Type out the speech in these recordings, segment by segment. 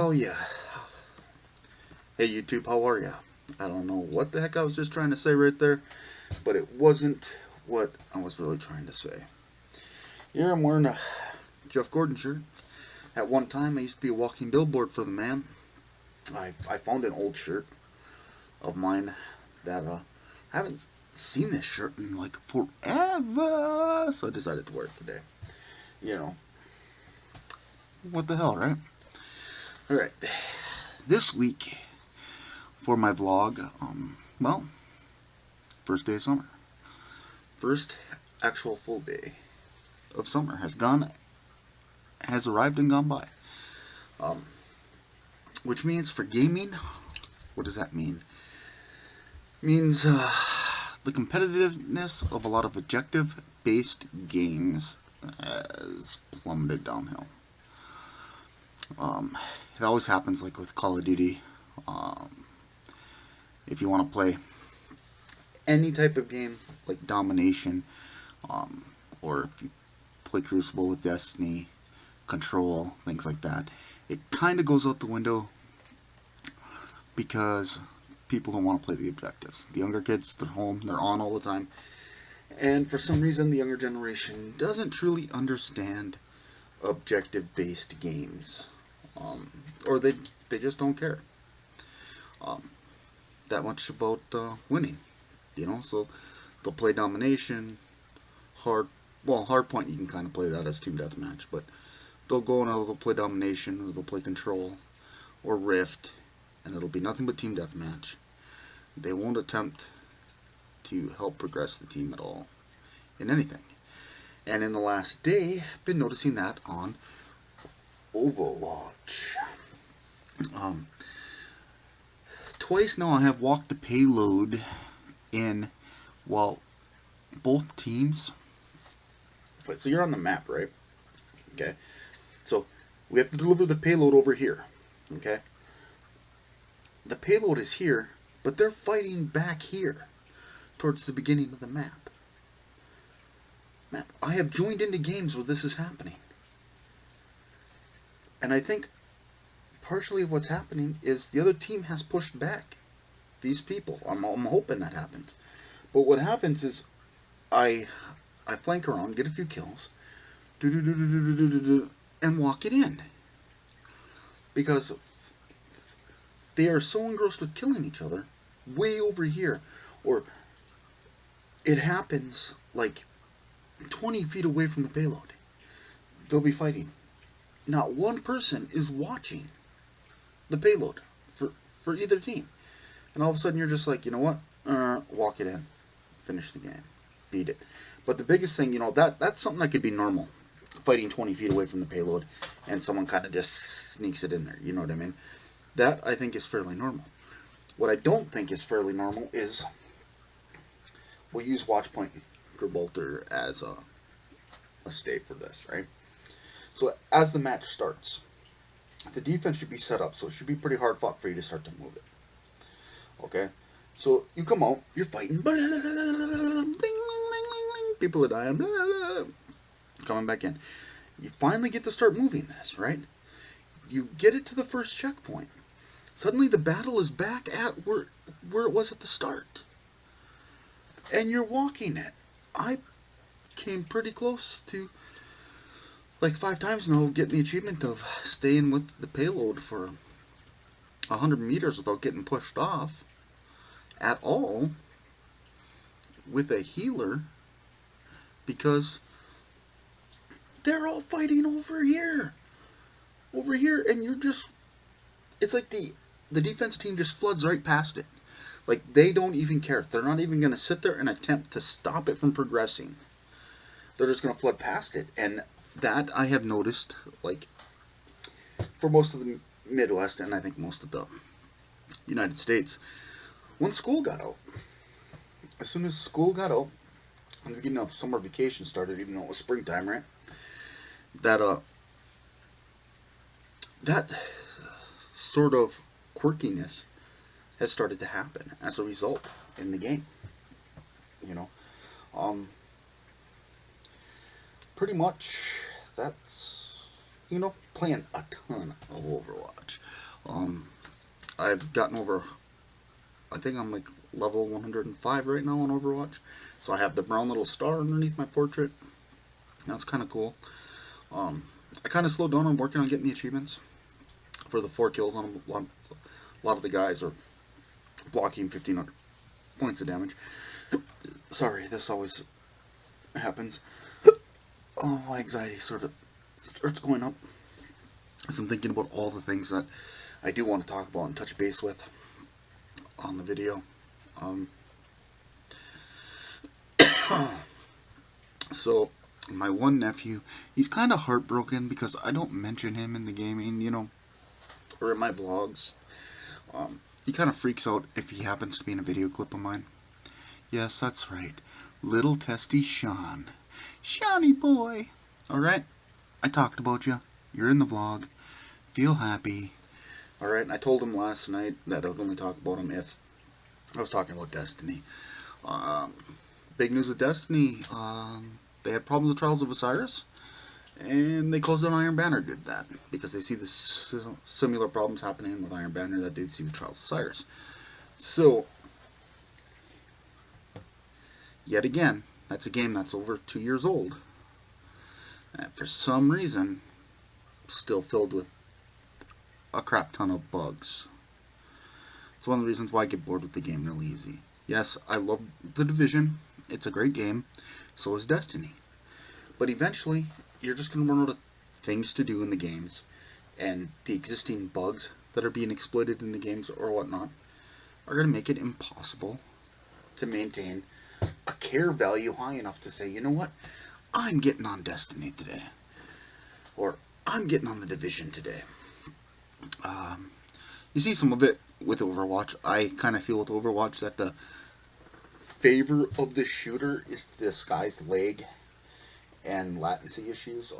Oh yeah. Hey YouTube, how are ya? I don't know what the heck I was just trying to say right there, but it wasn't what I was really trying to say. Here I'm wearing a Jeff Gordon shirt. At one time I used to be a walking billboard for the man. I found an old shirt of mine that I haven't seen this shirt in like forever, so I decided to wear it today. You know, what the hell, right? Alright, this week for my vlog, well, first day of summer. First actual full day of summer has arrived and gone by. Which means for gaming, what does that mean? It means the competitiveness of a lot of objective-based games has plummeted downhill. It always happens like with Call of Duty. If you want to play any type of game like Domination, or if you play Crucible with Destiny, Control, things like that, it kind of goes out the window because people don't want to play the objectives. The younger kids, they're home, they're on all the time, and for some reason the younger generation doesn't truly understand objective-based games, or they just don't care that much about winning, so they'll play Domination, Hardpoint. You can kind of play that as Team Deathmatch, but they'll go and they'll play Domination, or they'll play Control, or Rift, and it'll be nothing but Team Deathmatch. They won't attempt to help progress the team at all in anything. And in the last day, I've been noticing that on Overwatch. Twice now I have walked the payload in, well, both teams. So you're on the map, right? Okay. So we have to deliver the payload over here. Okay. The payload is here, but they're fighting back here towards the beginning of the map. I have joined into games where this is happening. And I think partially of what's happening is the other team has pushed back these people. I'm hoping that happens. But what happens is I flank around, get a few kills, and walk it in. Because they are so engrossed with killing each other way over here. Or it happens like 20 feet away from the payload. They'll be fighting. Not one person is watching the payload for either team. And all of a sudden you're just like, you know what? Walk it in. Finish the game. Beat it. But the biggest thing, that's something that could be normal. Fighting 20 feet away from the payload and someone kind of just sneaks it in there. You know what I mean? That, I think, is fairly normal. What I don't think is fairly normal is we'll use Watchpoint Gibraltar as a stay for this, right? So as the match starts, the defense should be set up, so it should be pretty hard fought for you to start to move it. Okay? So you come out, you're fighting, people are dying, coming back in. You finally get to start moving this, right? You get it to the first checkpoint. Suddenly the battle is back at where it was at the start. And you're walking it. I came pretty close to, like 5 times now, getting the achievement of staying with the payload for 100 meters without getting pushed off at all with a healer, because they're all fighting over here, and you're just, it's like the defense team just floods right past it. Like, they don't even care. They're not even going to sit there and attempt to stop it from progressing. They're just going to flood past it. And that I have noticed, like, for most of the Midwest, and I think most of the United States, when school got out. As soon as school got out, and the beginning of summer vacation started, even though it was springtime, right? That sort of quirkiness has started to happen as a result in the game. Pretty much that's playing a ton of Overwatch. I've gotten over, I think I'm like level 105 right now on Overwatch. So I have the brown little star underneath my portrait. That's kind of cool. I kind of slowed down on working on getting the achievements for the 4 kills on a lot of the guys are blocking 1,500 points of damage. Sorry, this always happens. Oh, my anxiety sort of starts going up as I'm thinking about all the things that I do want to talk about and touch base with on the video. So, my one nephew, he's kind of heartbroken because I don't mention him in the gaming, or in my vlogs. He kind of freaks out if he happens to be in a video clip of mine. Yes, that's right. Little testy Sean. Shawnee boy. Alright, I talked about you. You're in the vlog. Feel happy. Alright, and I told him last night that I would only talk about him if I was talking about Destiny. Big news of Destiny. They had problems with Trials of Osiris. And they closed down Iron Banner did that. Because they see the similar problems happening with Iron Banner that they'd see with Trials of Osiris. So, yet again, that's a game that's over 2 years old. And for some reason, still filled with a crap ton of bugs. It's one of the reasons why I get bored with the game really easy. Yes, I love The Division. It's a great game. So is Destiny. But eventually, you're just going to run out of things to do in the games. And the existing bugs that are being exploited in the games or whatnot are going to make it impossible to maintain a care value high enough to say, you know what, I'm getting on Destiny today. Or, I'm getting on The Division today. You see some of it with Overwatch. I kind of feel with Overwatch that the favor of the shooter is to disguise lag and latency issues.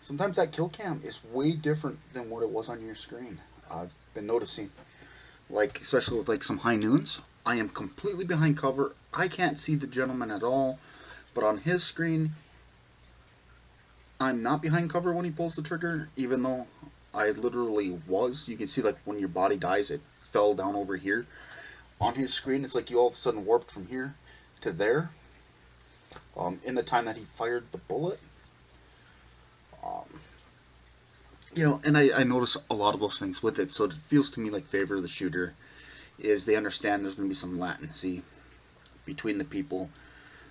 Sometimes that kill cam is way different than what it was on your screen. I've been noticing, like, especially with like some high noons, I am completely behind cover. I can't see the gentleman at all, but on his screen, I'm not behind cover when he pulls the trigger, even though I literally was. You can see, like, when your body dies, it fell down over here. On his screen, it's like you all of a sudden warped from here to there. In the time that he fired the bullet. And I notice a lot of those things with it, so it feels to me like favor of the shooter is they understand there's going to be some latency between the people.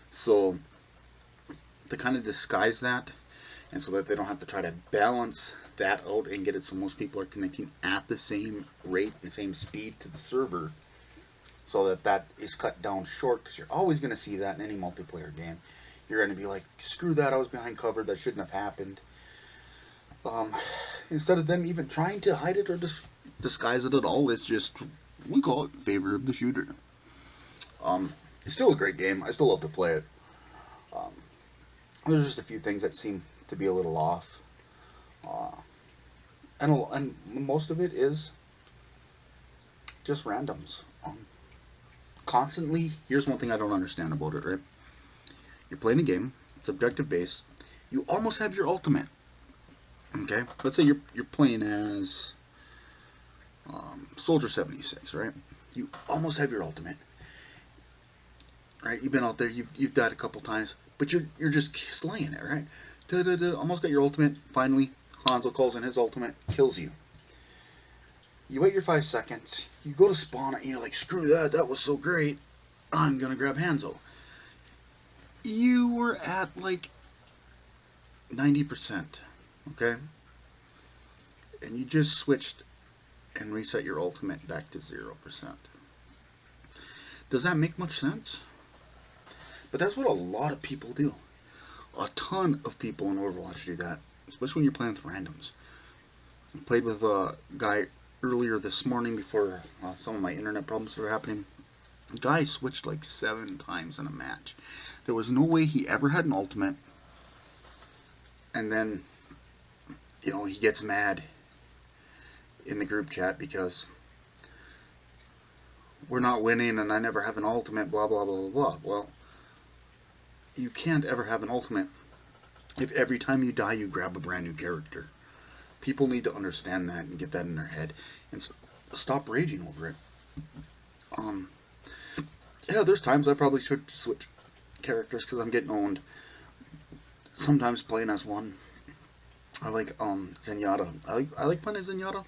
So, to kind of disguise that, and so that they don't have to try to balance that out and get it so most people are connecting at the same rate and same speed to the server, so that that is cut down short, because you're always going to see that in any multiplayer game. You're going to be like, screw that, I was behind cover, that shouldn't have happened. Instead of them even trying to hide it or disguise it at all, it's just, we call it favor of the shooter. It's still a great game. I still love to play it. There's just a few things that seem to be a little off. And most of it is just randoms. Constantly, here's one thing I don't understand about it, right? You're playing a game, it's objective based, you almost have your ultimate. Okay? Let's say you're playing as Soldier 76, right? You almost have your ultimate. Right? You've been out there, you've died a couple times, but you're just slaying it, right? Almost got your ultimate. Finally, Hanzo calls in his ultimate, kills you. You wait your 5 seconds, you go to spawn, and you're like, screw that, that was so great, I'm gonna grab Hanzo. You were at like 90%, okay? And you just switched and reset your ultimate back to 0%. Does that make much sense? But that's what a lot of people do. A ton of people in Overwatch do that, especially when you're playing with randoms. I played with a guy earlier this morning before some of my internet problems were happening. The guy switched like 7 times in a match. There was no way he ever had an ultimate. And then, he gets mad in the group chat because we're not winning and I never have an ultimate, blah, blah, blah, blah, blah. Well, you can't ever have an ultimate if every time you die you grab a brand new character. People need to understand that and get that in their head and stop raging over it. Um, yeah, there's times I probably should switch characters because I'm getting owned. Sometimes playing as one. I like Zenyatta. I like playing as Zenyatta,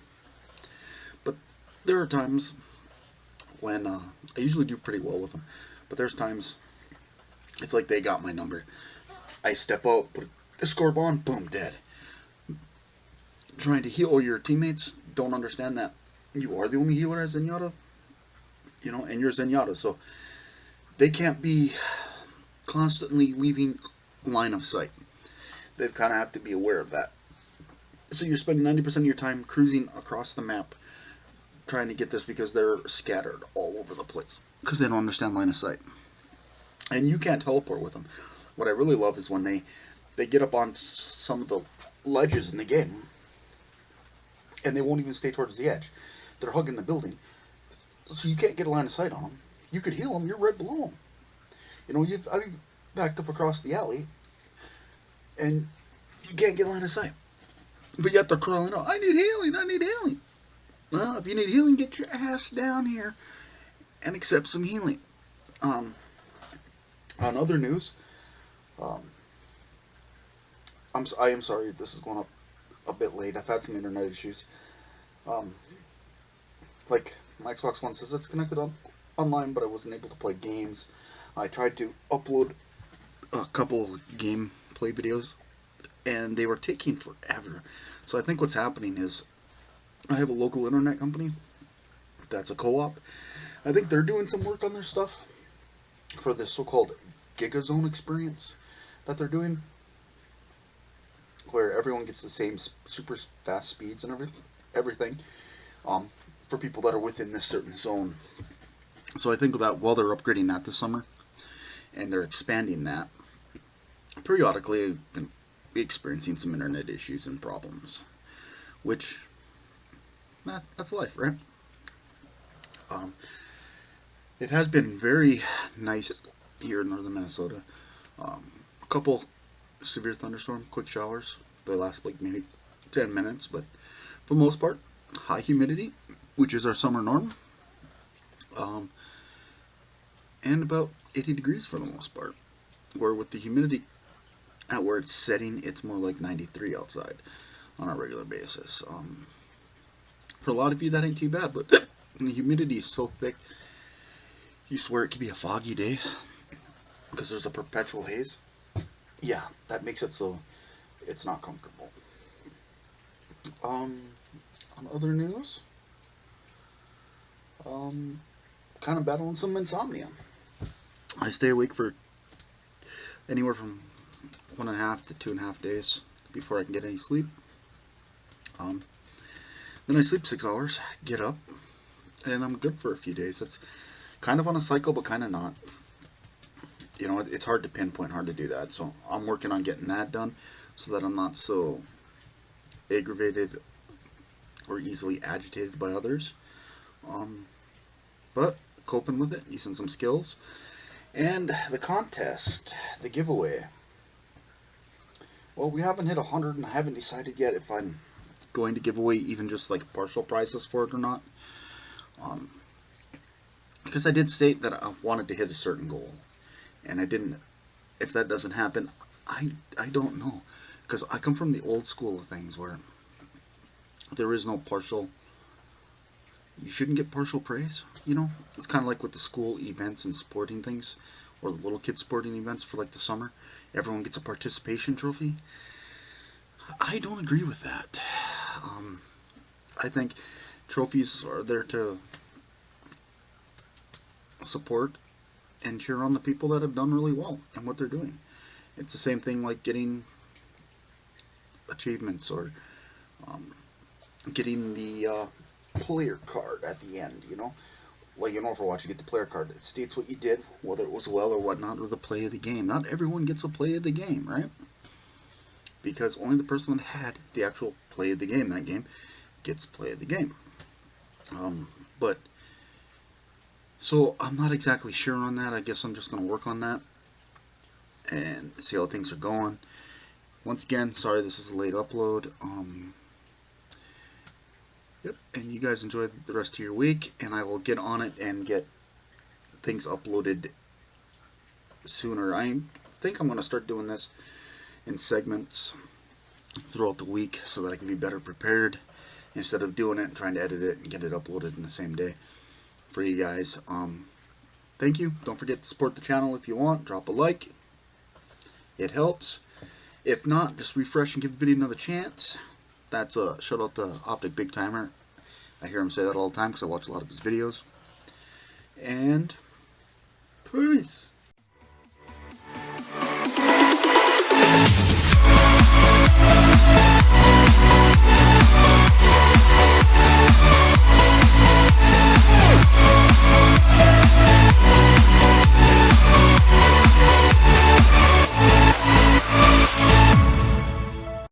but there are times when I usually do pretty well with them. But there's times it's like they got my number. I step out, put a scorb on, boom, dead. Trying to heal your teammates don't understand that you are the only healer as Zenyatta, and you're Zenyatta, so they can't be constantly leaving line of sight. They kind of have to be aware of that. So you're spending 90% of your time cruising across the map trying to get this because they're scattered all over the place because they don't understand line of sight. And you can't teleport with them. What I really love is when they get up on some of the ledges in the game and they won't even stay towards the edge. They're hugging the building. So you can't get a line of sight on them. You could heal them, you're right below them. I've backed up across the alley and you can't get a line of sight. But yet they're crawling out, I need healing. Well, if you need healing, get your ass down here and accept some healing. On other news, I am sorry this is going up a bit late. I've had some internet issues. Like my Xbox One says it's connected online, but I wasn't able to play games. I tried to upload a couple gameplay videos, and they were taking forever. So I think what's happening is I have a local internet company that's a co-op. I think they're doing some work on their stuff for this so-called GigaZone experience that they're doing, where everyone gets the same super fast speeds and everything for people that are within this certain zone. So I think that while they're upgrading that this summer and they're expanding that, periodically I've been experiencing some internet issues and problems, which that's life, right? It has been very nice here in northern Minnesota. A couple severe thunderstorms, quick showers. They last like maybe 10 minutes, but for the most part, high humidity, which is our summer norm, and about 80 degrees for the most part. Where with the humidity at where it's setting, it's more like 93 outside on a regular basis. For a lot of you, that ain't too bad, but the humidity is so thick, you swear it could be a foggy day because there's a perpetual haze. Yeah, that makes it so it's not comfortable. On other news, kind of battling some insomnia. I stay awake for anywhere from 1.5 to 2.5 days before I can get any sleep. Then I sleep 6 hours, get up, and I'm good for a few days. It's kind of on a cycle, but kind of not. It's hard to pinpoint, hard to do that. So I'm working on getting that done so that I'm not so aggravated or easily agitated by others. But coping with it, using some skills. And the contest, the giveaway. Well, we haven't hit 100 and I haven't decided yet if I'm going to give away even just like partial prizes for it or not. Because I did state that I wanted to hit a certain goal. And I didn't. If that doesn't happen, I don't know. Because I come from the old school of things where there is no partial. You shouldn't get partial praise, It's kind of like with the school events and sporting things, or the little kids sporting events for like the summer. Everyone gets a participation trophy. I don't agree with that. I think trophies are there to support and cheer on the people that have done really well and what they're doing. It's the same thing like getting achievements or getting the player card at the end, Like in Overwatch, you get the player card. It states what you did, whether it was well or whatnot, or the play of the game. Not everyone gets a play of the game, right? Because only the person that had the actual play of the game that game gets play of the game. But so I'm not exactly sure on that. I guess I'm just going to work on that and see how things are going. Once again, sorry this is a late upload. Yep, and you guys enjoy the rest of your week, and I will get on it and get things uploaded sooner. I think I'm going to start doing this in segments throughout the week so that I can be better prepared instead of doing it and trying to edit it and get it uploaded in the same day for you guys. Thank you. Don't forget to support the channel if you want. Drop a like. It helps. If not, just refresh and give the video another chance. That's a shout out to Optic Big Timer. I hear him say that all the time because I watch a lot of his videos. And peace.